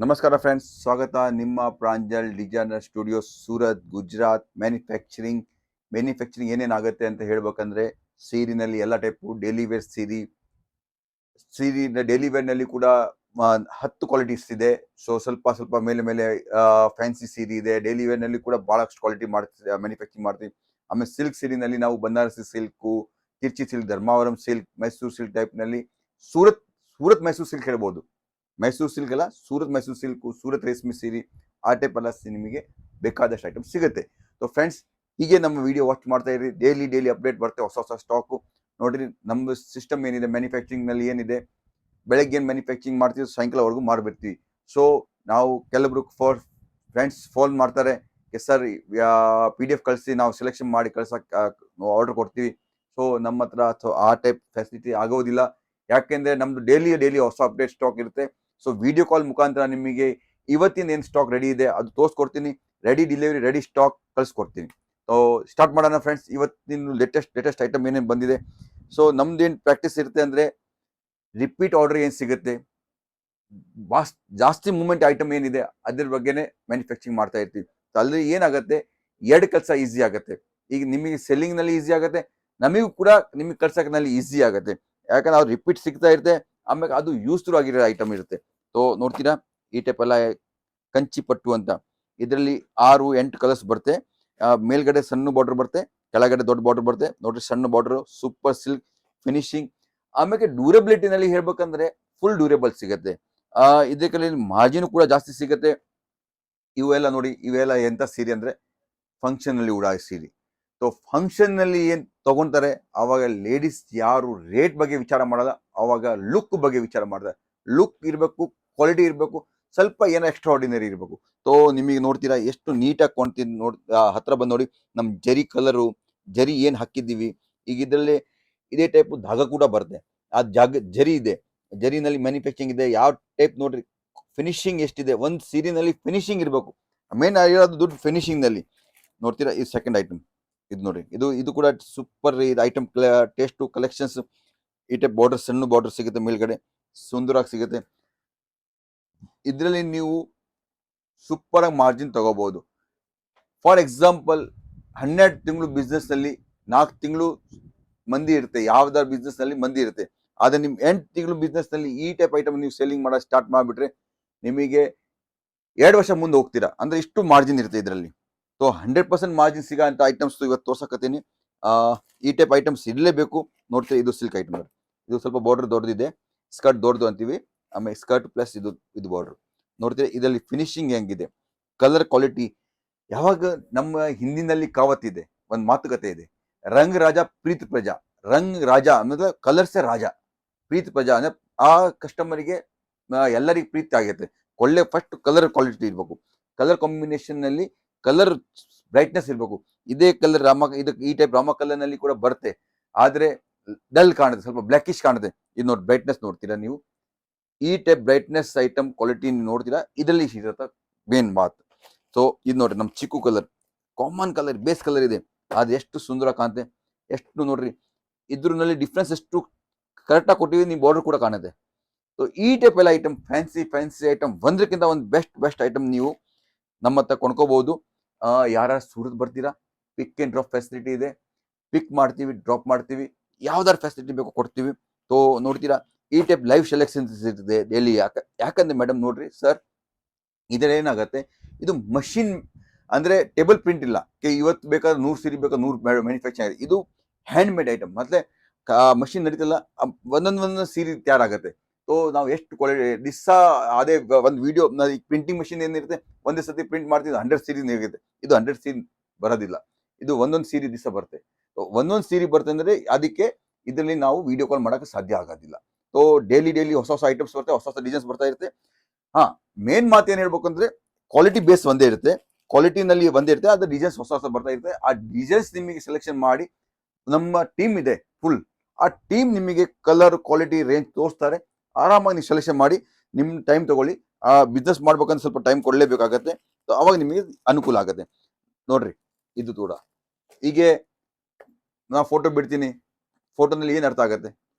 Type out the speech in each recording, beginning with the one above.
ನಮಸ್ಕಾರ ಫ್ರೆಂಡ್ಸ್, ಸ್ವಾಗತ ನಿಮ್ಮ Pranjal designer studio Surat, Gujarat. Manufacturing ಏನೇನಾಗುತ್ತೆ ಅಂತ ಹೇಳ್ಬೇಕಂದ್ರೆ, ಸೀರಿನಲ್ಲಿ ಎಲ್ಲ ಟೈಪು ಡೈಲಿ ವೇರ್ ಸೀರಿ ಡೈಲಿ ವೇರ್ನಲ್ಲಿ ಕೂಡ 10 ಕ್ವಾಲಿಟೀಸ್ ಇದೆ. ಸೊ ಸ್ವಲ್ಪ ಸ್ವಲ್ಪ ಮೇಲೆ ಮೇಲೆ ಫ್ಯಾನ್ಸಿ ಸೀರೆ ಇದೆ. ಡೈಲಿ ವೇರ್ನಲ್ಲಿ ಕೂಡ ಭಾಳಷ್ಟು ಕ್ವಾಲಿಟಿ ಮ್ಯಾನುಫ್ಯಾಕ್ಚರಿಂಗ್ ಮಾಡ್ತೀವಿ. ಆಮೇಲೆ ಸಿಲ್ಕ್ ಸೀರಿನಲ್ಲಿ ನಾವು Banarasi silk, Trichy silk, Dharmavaram silk, Mysore silk ಟೈಪ್ನಲ್ಲಿ ಸೂರತ್ ಸೂರತ್ ಮೈಸೂರು ಸಿಲ್ಕ್ ಹೇಳ್ಬೋದು. ಮೈಸೂರು ಸಿಲ್ಕ್ ಅಲ್ಲ, ಸೂರತ್ ಮೈಸೂರು ಸಿಲ್ಕು, ಸೂರತ್ ರೇಷ್ಮೆ ಸೀರೆ, ಆ ಟೈಪ್ ಎಲ್ಲ ನಿಮಗೆ ಬೇಕಾದಷ್ಟು ಐಟಮ್ ಸಿಗುತ್ತೆ. ಸೊ ಫ್ರೆಂಡ್ಸ್, ಹೀಗೆ ನಮ್ಮ ವಿಡಿಯೋ ವಾಚ್ ಮಾಡ್ತಾ ಇರಿ. ಡೈಲಿ ಅಪ್ಡೇಟ್ ಬರುತ್ತೆ, ಹೊಸ ಹೊಸ ಸ್ಟಾಕು. ನೋಡಿರಿ, ನಮ್ಮ ಸಿಸ್ಟಮ್ ಏನಿದೆ ಮ್ಯಾನುಫ್ಯಾಕ್ಚರಿಂಗ್ನಲ್ಲಿ ಏನಿದೆ, ಬೆಳಗ್ಗೆ ಏನು ಮ್ಯಾನುಫ್ಯಾಕ್ಚರಿಂಗ್ ಮಾಡ್ತೀವಿ, ಸಾಯಂಕಾಲವರೆಗೂ ಮಾಡಿಬಿಡ್ತೀವಿ. ಸೊ ನಾವು ಕೆಲವೊಬ್ರು ಫ್ರೆಂಡ್ಸ್ ಫೋನ್ ಮಾಡ್ತಾರೆ, ಸರ್ PDF ಕಳಿಸಿ, ನಾವು ಸೆಲೆಕ್ಷನ್ ಮಾಡಿ ಕಳ್ಸಕ್ಕೆ ಆರ್ಡರ್ ಕೊಡ್ತೀವಿ. ಸೊ ನಮ್ಮ ಹತ್ರ ಆ ಟೈಪ್ ಫೆಸಿಲಿಟಿ ಆಗೋದಿಲ್ಲ. ಯಾಕೆಂದರೆ ನಮ್ಮದು ಡೈಲಿ ಹೊಸ ಅಪ್ಡೇಟ್ ಸ್ಟಾಕ್ ಇರುತ್ತೆ. ಸೊ ವಿಡಿಯೋ ಕಾಲ್ ಮುಖಾಂತರ ನಿಮಗೆ ಇವತ್ತಿನ ಏನು ಸ್ಟಾಕ್ ರೆಡಿ ಇದೆ ಅದು ತೋರಿಸ್ಕೊಡ್ತೀನಿ. ರೆಡಿ ಡೆಲಿವರಿ, ರೆಡಿ ಸ್ಟಾಕ್ ಕಳಿಸ್ಕೊಡ್ತೀನಿ. ಸೊ ಸ್ಟಾರ್ಟ್ ಮಾಡೋಣ ಫ್ರೆಂಡ್ಸ್. ಇವತ್ತಿನ ಲೇಟೆಸ್ಟ್ ಐಟಮ್ ಏನೇನು ಬಂದಿದೆ. ಸೊ ನಮ್ದೇನು ಪ್ರಾಕ್ಟೀಸ್ ಇರುತ್ತೆ ಅಂದರೆ, ರಿಪೀಟ್ ಆರ್ಡರ್ ಏನು ಸಿಗುತ್ತೆ, ಜಾಸ್ತಿ ಮೂವ್ಮೆಂಟ್ ಐಟಮ್ ಏನಿದೆ ಅದ್ರ ಬಗ್ಗೆನೇ ಮ್ಯಾನುಫ್ಯಾಕ್ಚರಿಂಗ್ ಮಾಡ್ತಾ ಇರ್ತೀವಿ. ಸೊ ಅಲ್ಲಿ ಏನಾಗುತ್ತೆ, ಎರಡು ಕೆಲಸ ಈಸಿ ಆಗುತ್ತೆ. ಈಗ ನಿಮಗೆ ಸೆಲ್ಲಿಂಗ್ನಲ್ಲಿ ಈಸಿ ಆಗುತ್ತೆ, ನಮಗೂ ಕೂಡ ನಿಮಗೆ ಕಳ್ಸೋಕ್ನಲ್ಲಿ ಈಸಿ ಆಗುತ್ತೆ. ಯಾಕಂದ್ರೆ ಅವ್ರು ರಿಪೀಟ್ ಸಿಗ್ತಾ ಇರುತ್ತೆ, ಆಮೇಲೆ ಅದು ಯೂಸ್ಫುಲ್ ಆಗಿರೋ ಐಟಮ್ ಇರುತ್ತೆ. ಸೊ ನೋಡ್ತೀರಾ, ಈ ಟೈಪ್ ಎಲ್ಲ ಕಂಚಿ ಪಟ್ಟು ಅಂತ, ಇದರಲ್ಲಿ 6-8 ಕಲರ್ಸ್ ಬರುತ್ತೆ. ಮೇಲ್ಗಡೆ ಸಣ್ಣ ಬಾರ್ಡರ್ ಬರುತ್ತೆ, ಕೆಳಗಡೆ ದೊಡ್ಡ ಬಾರ್ಡರ್ ಬರುತ್ತೆ. ನೋಡ್ರಿ, ಸಣ್ಣ ಬಾರ್ಡರ್, ಸೂಪರ್ ಸಿಲ್ಕ್ ಫಿನಿಶಿಂಗ್. ಆಮೇಲೆ ಡ್ಯೂರಬಿಲಿಟಿನಲ್ಲಿ ಹೇಳ್ಬೇಕಂದ್ರೆ ಫುಲ್ ಡ್ಯೂರೇಬಲ್ ಸಿಗುತ್ತೆ. ಇದಕ್ಕೆ ಮಾರ್ಜಿನ್ ಕೂಡ ಜಾಸ್ತಿ ಸಿಗುತ್ತೆ. ಇವೆಲ್ಲ ನೋಡಿ, ಇವೆಲ್ಲ ಎಂತ ಸೀರೆ ಅಂದ್ರೆ ಫಂಕ್ಷನ್ ನಲ್ಲಿ ಉಡಾಯಿಸೋ ಸೀರೆ. ಸೊ ಫಂಕ್ಷನ್ ನಲ್ಲಿ ಏನ್ ತಗೊಂತಾರೆ, ಅವಾಗ ಲೇಡೀಸ್ ಯಾರು ರೇಟ್ ಬಗ್ಗೆ ವಿಚಾರ ಮಾಡಲ್ಲ, ಅವಾಗ ಲುಕ್ ಬಗ್ಗೆ ವಿಚಾರ ಮಾಡ್ತಾರೆ. ಲುಕ್ ಇರಬೇಕು, ಕ್ವಾಲಿಟಿ ಇರಬೇಕು, ಸ್ವಲ್ಪ ಏನೋ ಎಕ್ಸ್ಟ್ರಾ ಆರ್ಡಿನರಿ ಇರಬೇಕು. ಸೊ ನಿಮಗೆ ನೋಡ್ತೀರಾ ಎಷ್ಟು ನೀಟಾಗಿ ಕೊಂಡ್ತೀನಿ. ಹತ್ರ ಬಂದು ನೋಡಿ, ನಮ್ ಜರಿ ಕಲರು, ಜರಿ ಏನ್ ಹಾಕಿದ್ದೀವಿ. ಈಗ ಇದರಲ್ಲಿ ಇದೇ ಟೈಪ್ ಧಾಗ ಕೂಡ ಬರುತ್ತೆ. ಆ ಜರಿ ಇದೆ, ಜರಿನಲ್ಲಿ ಮ್ಯಾನುಫ್ಯಾಕ್ಚರಿಂಗ್ ಇದೆ. ಯಾವ ಟೈಪ್ ನೋಡ್ರಿ, ಫಿನಿಶಿಂಗ್ ಎಷ್ಟಿದೆ. ಒಂದು ಸೀರೆನಲ್ಲಿ ಫಿನಿಶಿಂಗ್ ಇರಬೇಕು, ಮೇನ್ ಆಗಿರೋದು ದುಡ್ಡು ಫಿನಿಶಿಂಗ್ ನಲ್ಲಿ. ನೋಡ್ತೀರಾ, ಇದು ಸೆಕೆಂಡ್ ಐಟಮ್. ಇದು ನೋಡಿ, ಇದು ಕೂಡ ಸೂಪರ್ ಇದು ಐಟಮ್. Taste collections. ಈ ಟೈಪ್ ಬಾರ್ಡರ್, ಸಣ್ಣ ಬಾರ್ಡರ್ ಸಿಗುತ್ತೆ, ಮೇಲ್ಗಡೆ ಸುಂದರವಾಗಿ ಸಿಗುತ್ತೆ. ಇದರಲ್ಲಿ ನೀವು ಸೂಪರ್ ಆಗಿ ಮಾರ್ಜಿನ್ ತಗೋಬಹುದು. ಫಾರ್ ಎಕ್ಸಾಂಪಲ್, 12 ತಿಂಗಳು ಬಿಸ್ನೆಸ್ ನಲ್ಲಿ 4 ತಿಂಗಳು ಮಂದಿ ಇರುತ್ತೆ. ಯಾವ್ದಾದ್ರು ಬಿಸ್ನೆಸ್ ನಲ್ಲಿ ಮಂದಿ ಇರುತ್ತೆ. ಆದ್ರೆ ನಿಮ್ 8 ತಿಂಗಳು ಬಿಸ್ನೆಸ್ ನಲ್ಲಿ ಈ ಟೈಪ್ ಐಟಮ್ ನೀವು ಸೆಲ್ಲಿಂಗ್ ಮಾಡೋದು ಸ್ಟಾರ್ಟ್ ಮಾಡಿಬಿಟ್ರೆ, ನಿಮಗೆ 2 ವರ್ಷ ಮುಂದೆ ಹೋಗ್ತೀರಾ. ಅಂದ್ರೆ ಇಷ್ಟು ಮಾರ್ಜಿನ್ ಇರುತ್ತೆ ಇದರಲ್ಲಿ. ಸೊ 100% ಮಾರ್ಜಿನ್ ಸಿಗೋ ಅಂತ ಐಟಮ್ಸ್ ಇವತ್ತು ತೋರ್ಸಕತ್ತೀನಿ. ಈ ಟೈಪ್ ಐಟಮ್ಸ್ ಇರಲೇಬೇಕು. ನೋಡ್ತೀವಿ, ಇದು ಸಿಲ್ಕ್ ಐಟಮ್. ಇದು ಸ್ವಲ್ಪ ಬಾರ್ಡರ್ ದೊಡ್ಡದಿದೆ, ಸ್ಕರ್ಟ್ ದೊಡ್ಡದು ಅಂತೀವಿ. ಆಮೇಲೆ ಸ್ಕರ್ಟ್ ಪ್ಲಸ್ ಇದು ಬಾರ್ಡರ್. ನೋಡ್ತೀವಿ ಇದರಲ್ಲಿ ಫಿನಿಶಿಂಗ್ ಹೆಂಗಿದೆ, ಕಲರ್ ಕ್ವಾಲಿಟಿ. ಯಾವಾಗ ನಮ್ಮ ಹಿಂದಿನಲ್ಲಿ ಕಾವತ್ ಇದೆ, ಒಂದು ಮಾತುಕತೆ ಇದೆ, ರಂಗ್ ರಾಜ ಪ್ರೀತ್ ಪ್ರಜಾ. ರಂಗ್ ರಾಜ ಅಂದ್ರೆ ಕಲರ್ಸೇ ರಾಜ, ಪ್ರೀತ್ ಪ್ರಜಾ ಅಂದ್ರೆ ಆ ಕಸ್ಟಮರ್ಗೆ ಎಲ್ಲರಿಗೂ ಪ್ರೀತಿ ಆಗುತ್ತೆ. ಒಳ್ಳೆ ಫಸ್ಟ್ ಕಲರ್ ಕ್ವಾಲಿಟಿ ಇರಬೇಕು, ಕಲರ್ ಕಾಂಬಿನೇಷನ್ ನಲ್ಲಿ ಕಲರ್ ಬ್ರೈಟ್ನೆಸ್ ಇರಬೇಕು. ಇದೇ ಕಲರ್ ಈ ಟೈಪ್ ರಾಮ ಕಲರ್ ನಲ್ಲಿ ಕೂಡ ಬರುತ್ತೆ, ಆದ್ರೆ ಡಲ್ ಕಾಣುತ್ತೆ, ಸ್ವಲ್ಪ ಬ್ಲಾಕಿಶ್ ಕಾಣುತ್ತೆ. ಇದು ನೋಡಿ, ಬ್ರೈಟ್ನೆಸ್ ನೋಡ್ತೀರಾ ನೀವು, ಈ ಟೈಪ್ ಬ್ರೈಟ್ನೆಸ್ ಐಟಮ್ ಕ್ವಾಲಿಟಿ ನೋಡ್ತೀರಾ, ಇದರಲ್ಲಿ ಇರತ್ತ ಮೇನ್ ಮಾತು. ಸೊ ಇದು ನೋಡ್ರಿ, ನಮ್ ಚಿಕ್ಕು colour, common colour, base colour ಇದೆ, ಅದು ಎಷ್ಟು ಸುಂದರ ಕಾಣುತ್ತೆ. ಎಷ್ಟು ನೋಡ್ರಿ, ಇದ್ರಲ್ಲಿ ಡಿಫ್ರೆನ್ಸ್ ಎಷ್ಟು ಕರೆಕ್ಟಾಗಿ ಕೊಟ್ಟಿವಿ. ನೀವು ಬಾರ್ಡರ್ ಕೂಡ ಕಾಣುತ್ತೆ. ಸೊ ಈ ಟೈಪ್ ಎಲ್ಲ ಐಟಮ್, ಫ್ಯಾನ್ಸಿ ಐಟಮ್, ಒಂದಕ್ಕಿಂತ ಒಂದು ಬೆಸ್ಟ್ ಐಟಮ್ ನೀವು ನಮ್ಮ ಹತ್ರ ಕೊಂಡ್ಕೋಬಹುದು. ಯಾರು ಸೂರತ್ ಬರ್ತೀರಾ, ಪಿಕ್ ಅಂಡ್ ಡ್ರಾಪ್ ಫೆಸಿಲಿಟಿ ಇದೆ. ಪಿಕ್ ಮಾಡ್ತೀವಿ, ಡ್ರಾಪ್ ಮಾಡ್ತೀವಿ, ಯಾವ್ದಾರು ಫೆಸಿಲಿಟಿ ಬೇಕು ಕೊಡ್ತೀವಿ. ಸೊ ನೋಡ್ತೀರಾ, ಈ ಟೈಪ್ ಲೈವ್ ಸೆಲೆಕ್ಷನ್ಸ್ ಇರ್ತದೆ ಡೈಲಿ. ಯಾಕಂದ್ರೆ ಮೇಡಮ್ ನೋಡ್ರಿ ಸರ್, ಇದ್ರಲ್ಲಿ ಏನಾಗುತ್ತೆ, ಇದು ಮಷಿನ್ ಅಂದ್ರೆ ಟೇಬಲ್ ಪ್ರಿಂಟ್ ಇಲ್ಲ. ಇವತ್ತು ಬೇಕಾದ್ರೆ 100 ಸೀರೆ ಬೇಕಾದ್ರೆ 100 ಮ್ಯಾನುಫ್ಯಾಕ್ಚರ್ ಆಗಿದೆ. ಇದು ಹ್ಯಾಂಡ್ ಮೇಡ್ ಐಟಮ್. ಮತ್ತೆ ಮಷಿನ್ ನಡೀತಿಲ್ಲ, ಒಂದೊಂದು ಸೀರೆ ತಯಾರಾಗುತ್ತೆ. ಸೊ ನಾವು ಎಷ್ಟು ಕ್ವಾಲಿಟಿ ದಿವಸ, ಅದೇ ಒಂದು ವಿಡಿಯೋ ಪ್ರಿಂಟಿಂಗ್ ಮಷಿನ್ ಏನಿರುತ್ತೆ, ಒಂದೇ ಸತಿ ಪ್ರಿಂಟ್ ಮಾಡ್ತಿದ್ದು 100 ಸೀರೆ ಇರುತ್ತೆ. ಇದು 100 ಸೀರೆ ಬರೋದಿಲ್ಲ, ಇದು ಒಂದೊಂದು ಸೀರೆ ದಿವಸ ಬರುತ್ತೆ. ಒಂದೊಂದು ಸೀರೆ ಬರುತ್ತೆ ಅಂದ್ರೆ ಅದಕ್ಕೆ ಇದರಲ್ಲಿ ನಾವು ವಿಡಿಯೋ ಕಾಲ್ ಮಾಡಕ್ಕೆ ಸಾಧ್ಯ ಆಗೋದಿಲ್ಲ. ಸೊ ಡೈಲಿ ಹೊಸ ಐಟಮ್ಸ್ ಬರುತ್ತೆ, ಹೊಸ ಡಿಸೈನ್ಸ್ ಬರ್ತಾ ಇರುತ್ತೆ. ಮೇನ್ ಮಾತು ಏನ್ ಹೇಳ್ಬೇಕು ಅಂದ್ರೆ, ಕ್ವಾಲಿಟಿ ಬೇಸ್ ಒಂದೇ ಇರುತ್ತೆ, ಕ್ವಾಲಿಟಿನಲ್ಲಿ ಒಂದೇ ಇರುತ್ತೆ, ಅದ್ರ ಡಿಸೈನ್ಸ್ ಹೊಸ ಬರ್ತಾ ಇರುತ್ತೆ. ಆ ಡಿಸೈನ್ಸ್ ನಿಮಗೆ ಸೆಲೆಕ್ಷನ್ ಮಾಡಿ ನಮ್ಮ ಟೀಮ್ ಇದೆ ಫುಲ್, ಆ ಟೀಮ್ ನಿಮಗೆ ಕಲರ್ ಕ್ವಾಲಿಟಿ ರೇಂಜ್ ತೋರಿಸ್ತಾರೆ. ಆರಾಮಾಗಿ ನೀವು ಸೆಲೆಕ್ಷನ್ ಮಾಡಿ ನಿಮ್ ಟೈಮ್ ತಗೊಳ್ಳಿ. ಆ ಬಿಸ್ನೆಸ್ ಮಾಡ್ಬೇಕಂದ್ರೆ ಸ್ವಲ್ಪ ಟೈಮ್ ಕೊಡಲೇಬೇಕಾಗತ್ತೆ. ಅವಾಗ ನಿಮಗೆ ಅನುಕೂಲ ಆಗುತ್ತೆ. ನೋಡ್ರಿ, ಇದು ಕೂಡ ಹೀಗೆ ನಾ ಫೋಟೋ ಬಿಡ್ತೀನಿ. ಫೋಟೋನಲ್ಲಿ ಏನ್ ಅರ್ಥ ಆಗುತ್ತೆ,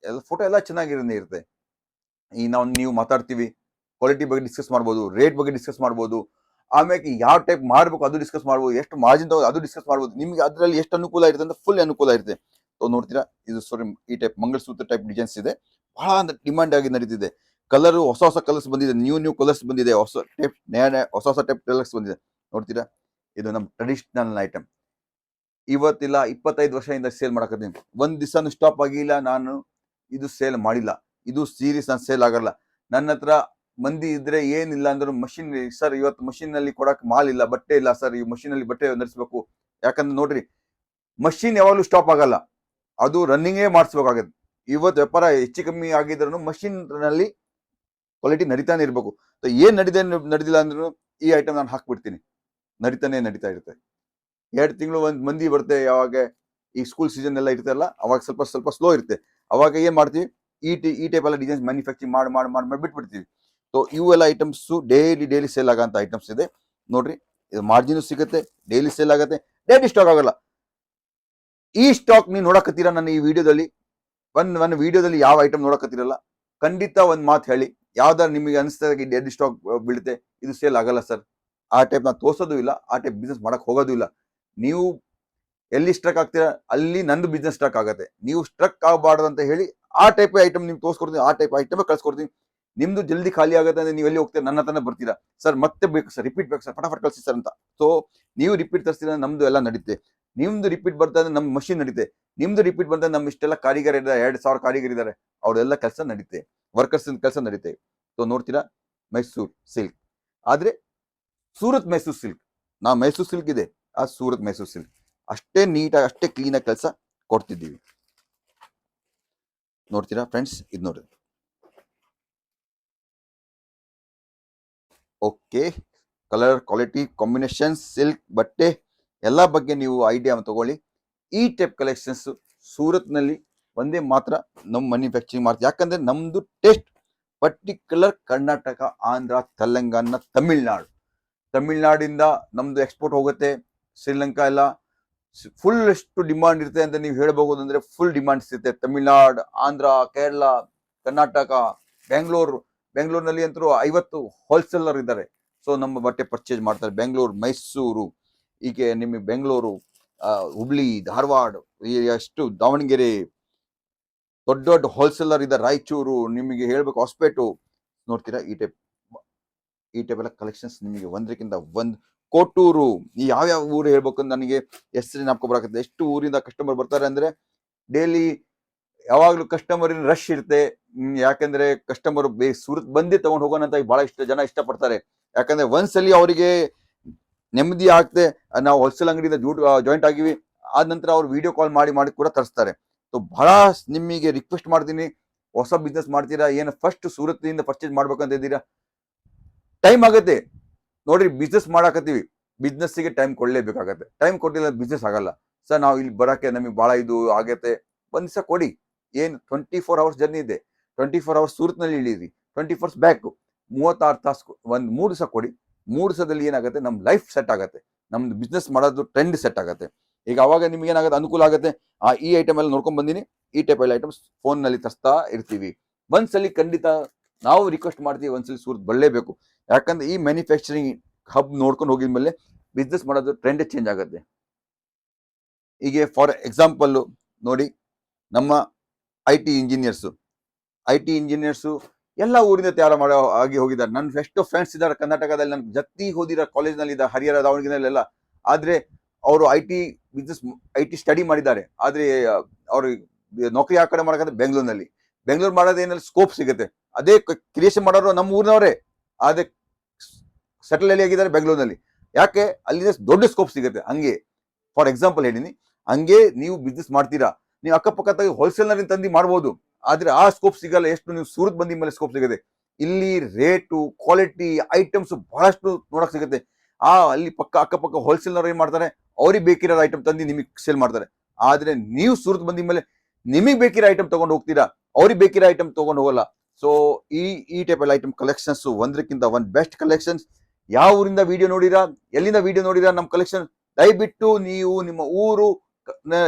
ಫೋಟೋ ಎಲ್ಲ ಚೆನ್ನಾಗಿರುತ್ತೆ. ಈಗ ನೀವು ಮಾತಾಡ್ತೀವಿ, ಕ್ವಾಲಿಟಿ ಬಗ್ಗೆ ಡಿಸ್ಕಸ್ ಮಾಡ್ಬೋದು, ರೇಟ್ ಬಗ್ಗೆ ಡಿಸ್ಕಸ್ ಮಾಡ್ಬೋದು, ಆಮೇಲೆ ಯಾವ ಟೈಪ್ ಮಾರಬೇಕು ಅದು ಡಿಸ್ಕಸ್ ಮಾಡ್ಬೋದು, ಎಷ್ಟು ಮಾರ್ಜಿನ್ ತಗೋ ಅದು ಡಿಸ್ಕಸ್ ಮಾಡ್ಬೋದು. ನಿಮ್ಗೆ ಅದರಲ್ಲಿ ಎಷ್ಟು ಅನುಕೂಲ ಇರುತ್ತೆ ಅಂತ ಫುಲ್ ಅನುಕೂಲ ಇರುತ್ತೆ. ನೋಡ್ತೀರಾ, ಇದು ಸಾರಿ ಈ ಟೈಪ್ ಮಂಗಳಸೂತ್ರ ಟೈಪ್ ಡಿಸೈನ್ಸ್ ಇದೆ, ಬಹಳ ಡಿಮಾಂಡ್ ಆಗಿ ನಡೀತಿದೆ. ಕಲರ್ ಹೊಸ ಹೊಸ ಕಲರ್ಸ್ ಬಂದಿದೆ, ನ್ಯೂ ಕಲರ್ಸ್ ಬಂದಿದೆ, ಹೊಸ ಟೈಪ್ ಹೊಸ ಟೈಪ್ ಕಲರ್ಸ್ ಬಂದಿದೆ. ನೋಡ್ತೀರಾ, ಇದು ನಮ್ಮ ಟ್ರೆಡಿಷನಲ್ ಐಟಮ್. ಇವತ್ತಿಲ್ಲ 25 ವರ್ಷದಿಂದ ಸೇಲ್ ಮಾಡಕತ್ತೀನಿ. ಒಂದ್ ದಿವಸನು ಸ್ಟಾಪ್ ಆಗಿಲ್ಲ, ನಾನು ಇದು ಸೇಲ್ ಮಾಡಿಲ್ಲ. ಇದು ಸೀರೀಸ್ ನಾನು ಸೇಲ್ ಆಗಲ್ಲ. ನನ್ನ ಹತ್ರ ಮಂದಿ ಇದ್ರೆ ಏನಿಲ್ಲ ಅಂದ್ರೂ ಮಷಿನ್, ಸರ್ ಇವತ್ತು ಮಷಿನ್ ನಲ್ಲಿ ಕೊಡಕ್ ಮಾಲ್ ಇಲ್ಲ, ಬಟ್ಟೆ ಇಲ್ಲ ಸರ್, ಈ ಮಷಿನ್ ಅಲ್ಲಿ ಬಟ್ಟೆ ನಡೆಸಬೇಕು. ಯಾಕಂದ್ರೆ ನೋಡ್ರಿ, ಮಷಿನ್ ಯಾವಾಗಲೂ ಸ್ಟಾಪ್ ಆಗಲ್ಲ, ಅದು ರನ್ನಿಂಗೇ ಮಾಡಿಸ್ಬೇಕಾಗತ್ತೆ. ಇವತ್ತು ವ್ಯಾಪಾರ ಹೆಚ್ಚು ಕಮ್ಮಿ ಆಗಿದ್ರು ಮಷಿನ್ ನಲ್ಲಿ ಕ್ವಾಲಿಟಿ ನಡೀತಾನೆ ಇರ್ಬೇಕು. ಏನ್ ನಡೆದಿಲ್ಲ ಅಂದ್ರೂ ಈ ಐಟಮ್ ನಾನು ಹಾಕ್ಬಿಡ್ತೀನಿ, ನಡೀತಾ ಇರುತ್ತೆ. 2 ತಿಂಗಳು ಒಂದ್ ಮಂದಿ ಬರುತ್ತೆ. ಯಾವಾಗ ಈ ಸ್ಕೂಲ್ ಸೀಸನ್ ಎಲ್ಲ ಇರ್ತಲ್ಲ, ಅವಾಗ ಸ್ವಲ್ಪ ಸ್ಲೋ ಇರುತ್ತೆ. ಅವಾಗ ಏನ್ ಮಾಡ್ತೀವಿ, ಈ ಟೈಪ್ ಎಲ್ಲ ಡಿಸೈನ್ಸ್ ಮ್ಯಾನುಫ್ಯಾಕ್ಚರಿಂಗ್ ಮಾಡಿ ಬಿಟ್ಬಿಡ್ತೀವಿ. ಸೊ ಇವೆಲ್ಲ ಐಟಮ್ಸ್ ಡೈಲಿ ಸೇಲ್ ಆಗಂತ ಐಟಮ್ಸ್ ಇದೆ. ನೋಡ್ರಿ, ಇದು ಮಾರ್ಜಿನ್ ಸಿಗುತ್ತೆ, ಡೈಲಿ ಸೇಲ್ ಆಗುತ್ತೆ, ಡೈಲಿ ಸ್ಟಾಕ್ ಆಗಲ್ಲ. ಈ ಸ್ಟಾಕ್ ನೀವು ನೋಡಕತ್ತೀರಾ ನನ್ನ ಈ ವಿಡಿಯೋದಲ್ಲಿ, ನನ್ನ ವಿಡಿಯೋದಲ್ಲಿ ಯಾವ ಐಟಮ್ ನೋಡಕತ್ತೀರಲ್ಲ, ಖಂಡಿತ ಒಂದ್ ಮಾತು ಹೇಳಿ, ಯಾವ್ದಾರು ನಿಮಗೆ ಅನಿಸ್ತಾ ಡೈಲಿ ಸ್ಟಾಕ್ ಬೀಳುತ್ತೆ, ಇದು ಸೇಲ್ ಆಗಲ್ಲ ಸರ್. ಆ ಟೈಪ್ ನಾನು ತೋರ್ಸೋದು ಇಲ್ಲ, ಆ ಟೈಪ್ ಬಿಸ್ನೆಸ್ ಮಾಡಕ್ ಹೋಗೋದು ಇಲ್ಲ. ನೀವು ಎಲ್ಲಿ ಸ್ಟ್ರಕ್ ಆಗ್ತೀರಾ ಅಲ್ಲಿ ನಂದು ಬಿಸ್ನೆಸ್ ಸ್ಟ್ರಕ್ ಆಗುತ್ತೆ. ನೀವು ಸ್ಟ್ರಕ್ ಆಗಬಾರ್ದು ಅಂತ ಹೇಳಿ ಆ ಟೈಪ್ ಐಟಮ್ ನಿಮ್ಗೆ ತೋರಿಸ್ಕೊಡ್ತೀನಿ, ಆ ಟೈಪ್ ಐಟಮ್ ಕಳ್ಸ್ಕೊಡ್ತೀನಿ. ನಿಮ್ದು ಜಲ್ದಿ ಖಾಲಿ ಆಗುತ್ತೆ ಅಂದ್ರೆ ನೀವು ಎಲ್ಲಿ ಹೋಗ್ತೀರಾ, ನನ್ನ ಹತ್ರನೇ ಬರ್ತೀರಾ. ಸರ್ ಮತ್ತೆ ಬೇಕು ಸರ್, ರಿಪೀಟ್ ಬೇಕು ಸರ್, ಫಟಾಫಟ್ ಕಳಿಸಿ ಸರ್ ಅಂತ. ಸೊ ನೀವು ರಿಪೀಟ್ ತರಿಸ್ತೀರ, ನಮ್ದು ಎಲ್ಲ ನಡೀತೆ. ನಿಮ್ದು ರಿಪೀಟ್ ಬರ್ತಾ ಇದ್ರೆ ನಮ್ಮ ಮಷಿನ್ ನಡೀತೆ. ನಿಮ್ದು ರಿಪೀಟ್ ಬಂದ್ರೆ ನಮ್ಮ ಇಷ್ಟೆಲ್ಲ ಕಾರಿಗಾರ ಇದ್ದಾರೆ, 2,000 ಕಾರಿಗಾರ ಇದ್ದಾರೆ, ಅವ್ರೆಲ್ಲ ಕೆಲಸ ನಡೀತೆ, ವರ್ಕರ್ಸ್ ಕೆಲಸ ನಡೀತೆ. ಸೊ ನೋಡ್ತೀರಾ, ಮೈಸೂರು ಸಿಲ್ಕ್ ಆದ್ರೆ ಸೂರತ್ ಮೈಸೂರು ಸಿಲ್ಕ್, ನಾ ಮೈಸೂರು ಸಿಲ್ಕ್ ಇದೆ, ಆ ಸೂರತ್ ಮೈಸೂರು ಸಿಲ್ಕ್ ಅಷ್ಟೇ ನೀಟಾಗಿ ಅಷ್ಟೇ ಕ್ಲೀನ್ ಆಗಿ ಕೆಲಸ ಕೊಡ್ತಿದ್ದೀವಿ. ನೋಡ್ತೀರಾ ಫ್ರೆಂಡ್ಸ್, ಇದು ನೋಡಿ. Okay, colour, quality, combination, silk ಬಟ್ಟೆ ಎಲ್ಲ ಬಗ್ಗೆ ನೀವು ಐಡಿಯಾ ತಗೊಳ್ಳಿ. ಈ ಟೈಪ್ ಕಲೆಕ್ಷನ್ಸ್ ಸೂರತ್ ನಲ್ಲಿ ಒಂದೇ ಮಾತ್ರ ನಮ್ಮ ಮ್ಯಾನುಫ್ಯಾಕ್ಚರಿಂಗ್ ಮಾಡ್ತೀವಿ. ಯಾಕಂದ್ರೆ ನಮ್ದು ಟೇಸ್ಟ್ ಪರ್ಟಿಕ್ಯುಲರ್ ಕರ್ನಾಟಕ, ಆಂಧ್ರ, ತೆಲಂಗಾಣ, ತಮಿಳ್ನಾಡಿಂದ ನಮ್ದು ಎಕ್ಸ್ಪೋರ್ಟ್ ಹೋಗುತ್ತೆ. ಶ್ರೀಲಂಕಾ ಎಲ್ಲ ಫುಲ್ ಎಷ್ಟು ಡಿಮಾಂಡ್ ಇರುತ್ತೆ ಅಂತ ನೀವು ಹೇಳ್ಬಹುದು ಅಂದ್ರೆ ಫುಲ್ ಡಿಮಾಂಡ್ ಇರುತ್ತೆ. ತಮಿಳ್ನಾಡು, ಆಂಧ್ರ, ಕೇರಳ, ಕರ್ನಾಟಕ, ಬೆಂಗಳೂರಿನಲ್ಲಿ ಅಂತೂ 50 ಹೋಲ್ಸೇಲರ್ ಇದ್ದಾರೆ. ಸೊ ನಮ್ಮ ಬಟ್ಟೆ ಪರ್ಚೇಸ್ ಮಾಡ್ತಾರೆ. ಬೆಂಗಳೂರು, ಮೈಸೂರು, ಹೀಗೆ ನಿಮಗೆ ಬೆಂಗಳೂರು, ಹುಬ್ಳಿ, ಧಾರವಾಡ, ಎಷ್ಟು ದಾವಣಗೆರೆ ದೊಡ್ಡ ಹೋಲ್ಸೇಲರ್ ಇದೆ, ರಾಯಚೂರು, ನಿಮಗೆ ಹೇಳ್ಬೇಕು ಹೊಸಪೇಟು. ನೋಡ್ತೀರಾ, ಈ ಟೈಪ್ ಎಲ್ಲ ಕಲೆಕ್ಷನ್ಸ್ ನಿಮಗೆ ಒಂದಕ್ಕಿಂತ ಒಂದು. ಕೋಟೂರು, ಈ ಯಾವ್ಯಾವ ಊರು ಹೇಳ್ಬೇಕು ಅಂತ ನನಗೆ ಹೆಸರು ನಾಪ್ಕೊಬರಾಕತ್ತೆ. ಎಷ್ಟು ಊರಿಂದ ಕಸ್ಟಮರ್ ಬರ್ತಾರೆ ಅಂದ್ರೆ ಡೈಲಿ ಯಾವಾಗ್ಲೂ ಕಸ್ಟಮರ್ ರಶ್ ಇರುತ್ತೆ. ಯಾಕಂದ್ರೆ ಕಸ್ಟಮರ್ ಸೂರತ್ ಬಂದೇ ತಗೊಂಡು ಹೋಗೋಣ ಅಂತ ಬಹಳ ಜನ ಇಷ್ಟಪಡ್ತಾರೆ. ಯಾಕಂದ್ರೆ ಒಂದ್ಸಲಿ ಅವರಿಗೆ ನೆಮ್ಮದಿ ಆಗ್ತೆ, ನಾವು ಹೋಲ್ಸೇಲ್ ಅಂಗಡಿಯಿಂದ ಜಾಯಿಂಟ್ ಆಗಿವಿ, ಆದ ನಂತರ ಅವ್ರು ವಿಡಿಯೋ ಕಾಲ್ ಮಾಡಿ ಕೂಡ ತರಿಸ್ತಾರೆ. ಸೊ ಬಹಳ ನಿಮಗೆ ರಿಕ್ವೆಸ್ಟ್ ಮಾಡ್ತೀನಿ, ಹೊಸ ಬಿಸ್ನೆಸ್ ಮಾಡ್ತೀರಾ, ಏನು ಫಸ್ಟ್ ಸೂರತ್ ಇಂದ ಪರ್ಚೇಸ್ ಮಾಡ್ಬೇಕಂತ ಇದ್ದೀರಾ, ಟೈಮ್ ಆಗುತ್ತೆ ನೋಡ್ರಿ. ಬಿಸ್ನೆಸ್ ಮಾಡಾಕತ್ತೀವಿ, ಬಿಸ್ನೆಸ್ಸಿಗೆ ಟೈಮ್ ಕೊಡ್ಲೇಬೇಕಾಗತ್ತೆ. ಟೈಮ್ ಕೊಟ್ಟಿಲ್ಲ ಬಿಸ್ನೆಸ್ ಆಗಲ್ಲ. ಸರ್ ನಾವು ಇಲ್ಲಿ ಬರಕ್ಕೆ ನಮಗೆ ಬಹಳ ಇದು ಆಗತ್ತೆ, ಒಂದ್ ದಿವಸ ಕೊಡಿ. ಏನು 24 ಅವರ್ಸ್ ಜರ್ನಿ ಇದೆ, 24 ಅವರ್ಸ್ ಸೂರತ್ ನಲ್ಲಿ ಇಳಿರಿ, 24 ಅವರ್ಸ್ ಬ್ಯಾಕ್, 36 ತಾಸು ಒಂದ್ 3 ದಿವಸ ಕೊಡಿ. 3 ದಿವಸದಲ್ಲಿ ಏನಾಗುತ್ತೆ, ನಮ್ ಲೈಫ್ ಸೆಟ್ ಆಗತ್ತೆ, ನಮ್ದು ಬಿಸ್ನೆಸ್ ಮಾಡೋದು ಟ್ರೆಂಡ್ ಸೆಟ್ ಆಗತ್ತೆ. ಈಗ ಅವಾಗ ನಿಮ್ಗೆ ಏನಾಗುತ್ತೆ, ಅನುಕೂಲ ಆಗುತ್ತೆ. ಈ ಐಟಮ್ ಎಲ್ಲ ನೋಡ್ಕೊಂಡ್ ಬಂದಿನಿ, ಈ ಟೈಪ್ ಎಲ್ಲ ಐಟಮ್ಸ್ ಫೋನ್ ನಲ್ಲಿ ತರಿಸ್ತಾ ಇರ್ತೀವಿ. ಒಂದ್ಸಲಿ ಖಂಡಿತ ನಾವು ರಿಕ್ವೆಸ್ಟ್ ಮಾಡ್ತೀವಿ, ಒಂದ್ಸಲಿ ಸೂರತ್ ಬರಲೇಬೇಕು. ಯಾಕಂದ್ರೆ ಈ ಮ್ಯಾನುಫ್ಯಾಕ್ಚರಿಂಗ್ ಹಬ್ ನೋಡ್ಕೊಂಡು ಹೋಗಿದ್ಮೇಲೆ ಬಿಸ್ನೆಸ್ ಮಾಡೋದು ಟ್ರೆಂಡ್ ಚೇಂಜ್ ಆಗುತ್ತೆ. ಹೀಗೆ ಫಾರ್ ಎಕ್ಸಾಂಪಲ್ ನೋಡಿ, ನಮ್ಮ ಐ ಟಿ ಇಂಜಿನಿಯರ್ಸು ಎಲ್ಲ ಊರಿಂದ ತಯಾರು ಮಾಡೋ ಆಗಿ ಹೋಗಿದ್ದಾರೆ. ನನ್ನ ಎಷ್ಟೋ ಫ್ರೆಂಡ್ಸ್ ಇದ್ದಾರೆ ಕರ್ನಾಟಕದಲ್ಲಿ, ನನ್ ಜೊತೆ ಓದಿರೋ ಕಾಲೇಜ್ನಲ್ಲಿ ಇದ್ದಾರೆ, ಹರಿಹರ, ದಾವಣಗೆರೆಲ್ಲ. ಆದ್ರೆ ಅವರು ಐ ಟಿ ಸ್ಟಡಿ ಮಾಡಿದ್ದಾರೆ. ಆದ್ರೆ ಅವ್ರು ನೌಕರಿ ಆ ಕಡೆ ಮಾಡಕಂದ್ರೆ ಬೆಂಗಳೂರು ಮಾಡೋದು ಏನಲ್ಲಿ ಸ್ಕೋಪ್ ಸಿಗುತ್ತೆ. ಅದೇ ಕ್ರಿಯೇಷನ್ ಮಾಡೋರು ನಮ್ಮ ಊರಿನವರೇ, ಆದ್ರೆ ಸೆಟಲ್ ಎಲ್ಲಿ ಆಗಿದ್ದಾರೆ ಬೆಂಗಳೂರಿನಲ್ಲಿ. ಯಾಕೆ, ಅಲ್ಲಿ ದೊಡ್ಡ ಸ್ಕೋಪ್ ಸಿಗುತ್ತೆ. ಹಂಗೆ ಫಾರ್ ಎಕ್ಸಾಂಪಲ್ ಹೇಳಿನಿ, ಹಂಗೆ ನೀವು ಬಿಸ್ನೆಸ್ ಮಾಡ್ತೀರಾ, ನೀವು ಅಕ್ಕಪಕ್ಕ ಹೋಲ್ಸೇಲ್ನರ್ ತಂದು ಮಾಡ್ಬೋದು, ಆದ್ರೆ ಆ ಸ್ಕೋಪ್ ಸಿಗಲ್ಲ. ಎಷ್ಟು ನೀವು ಸೂರತ್ ಬಂದಿ ಮೇಲೆ ಸ್ಕೋಪ್ ಸಿಗುತ್ತೆ. ಇಲ್ಲಿ ರೇಟು, ಕ್ವಾಲಿಟಿ, ಐಟಮ್ಸ್ ಬಹಳಷ್ಟು ನೋಡಕ್ ಸಿಗುತ್ತೆ. ಅಲ್ಲಿ ಅಕ್ಕಪಕ್ಕ ಹೋಲ್ಸೇಲ್ನರ್ ಏನ್ ಮಾಡ್ತಾರೆ, ಅವ್ರಿಗೆ ಬೇಕಿರೋ ಐಟಮ್ ತಂದು ನಿಮಗೆ ಸೇಲ್ ಮಾಡ್ತಾರೆ. ಆದ್ರೆ ನೀವು ಸೂರತ್ ಬಂದಿ ಮೇಲೆ ನಿಮಗೆ ಬೇಕಿರೋ ಐಟಮ್ ತಗೊಂಡು ಹೋಗ್ತೀರಾ, ಅವ್ರಿಗೆ ಬೇಕಿರೋ ಐಟಮ್ ತಗೊಂಡು ಹೋಗಲ್ಲ. ಸೊ ಈ ಟೈಪ್ ಎಲ್ಲ ಐಟಮ್ ಕಲೆಕ್ಷನ್ಸ್ ಒಂದಕ್ಕಿಂತ ಒಂದ್ ಬೆಸ್ಟ್ ಕಲೆಕ್ಷನ್ಸ್. ಯಾವ ಊರಿಂದ ವಿಡಿಯೋ ನೋಡಿರಾ, ಎಲ್ಲಿಂದ ವಿಡಿಯೋ ನೋಡಿರಾ ನಮ್ಮ ಕಲೆಕ್ಷನ್, ದಯವಿಟ್ಟು ನೀವು ನಿಮ್ಮ ಊರು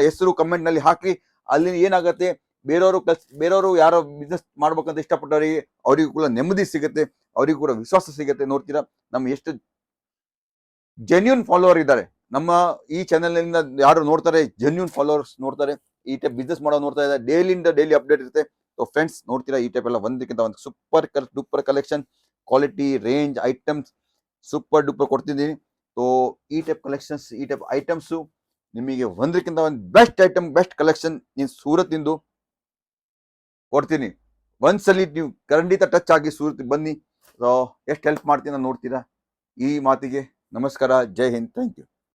ಹೆಸರು ಕಮೆಂಟ್ ನಲ್ಲಿ ಹಾಕಿ. ಅಲ್ಲಿ ಏನಾಗತ್ತೆ, ಬೇರೆಯವರು ಯಾರೋ ಬಿಸ್ನೆಸ್ ಮಾಡ್ಬೇಕಂತ ಇಷ್ಟಪಟ್ಟವರಿಗೆ ಅವರಿಗೂ ಕೂಡ ನೆಮ್ಮದಿ ಸಿಗುತ್ತೆ, ಅವರಿಗೂ ಕೂಡ ವಿಶ್ವಾಸ ಸಿಗುತ್ತೆ. ನೋಡ್ತೀರಾ ನಮ್ಮ ಎಷ್ಟು ಜೆನ್ಯೂನ್ ಫಾಲೋವರ್ ಇದ್ದಾರೆ ನಮ್ಮ ಈ ಚಾನೆಲ್ ನಿಂದ. ಯಾರು ನೋಡ್ತಾರೆ ಜೆನ್ಯೂನ್ ಫಾಲೋವರ್ಸ್ ನೋಡ್ತಾರೆ, ಈ ಟೈಪ್ ಬಿಸ್ನೆಸ್ ಮಾಡೋ ನೋಡ್ತಾ ಇದ್ದಾರೆ, ಡೈಲಿ ಅಪ್ಡೇಟ್ ಇರುತ್ತೆ. ಸೊ ಫ್ರೆಂಡ್ಸ್ ನೋಡ್ತೀರಾ ಈ ಟೈಪ್ ಎಲ್ಲ ಒಂದಕ್ಕಿಂತ ಒಂದು duper collection, quality, range, items super duper ಕೊಡ್ತಿದ್ದೀನಿ. ಸೊ ಈ ಟೈಪ್ ಕಲೆಕ್ಷನ್ಸ್, ಈ ಟೈಪ್ ಐಟಮ್ಸು ನಿಮಗೆ ಒಂದಕ್ಕಿಂತ ಒಂದು ಬೆಸ್ಟ್ ಕಲೆಕ್ಷನ್ ನೀನು ಸೂರತ್ ನಿಂದು ಕೊಡ್ತೀನಿ. ಒಂದ್ಸಲಿ ನೀವು ಖಂಡಿತ ಟಚ್ ಆಗಿ ಸೂರತ್ ಬನ್ನಿ, ಎಷ್ಟು ಹೆಲ್ಪ್ ಮಾಡ್ತೀನಿ ನೋಡ್ತೀರಾ. ಈ ಮಾತಿಗೆ ನಮಸ್ಕಾರ, ಜೈ ಹಿಂದ್, ಥ್ಯಾಂಕ್ ಯು.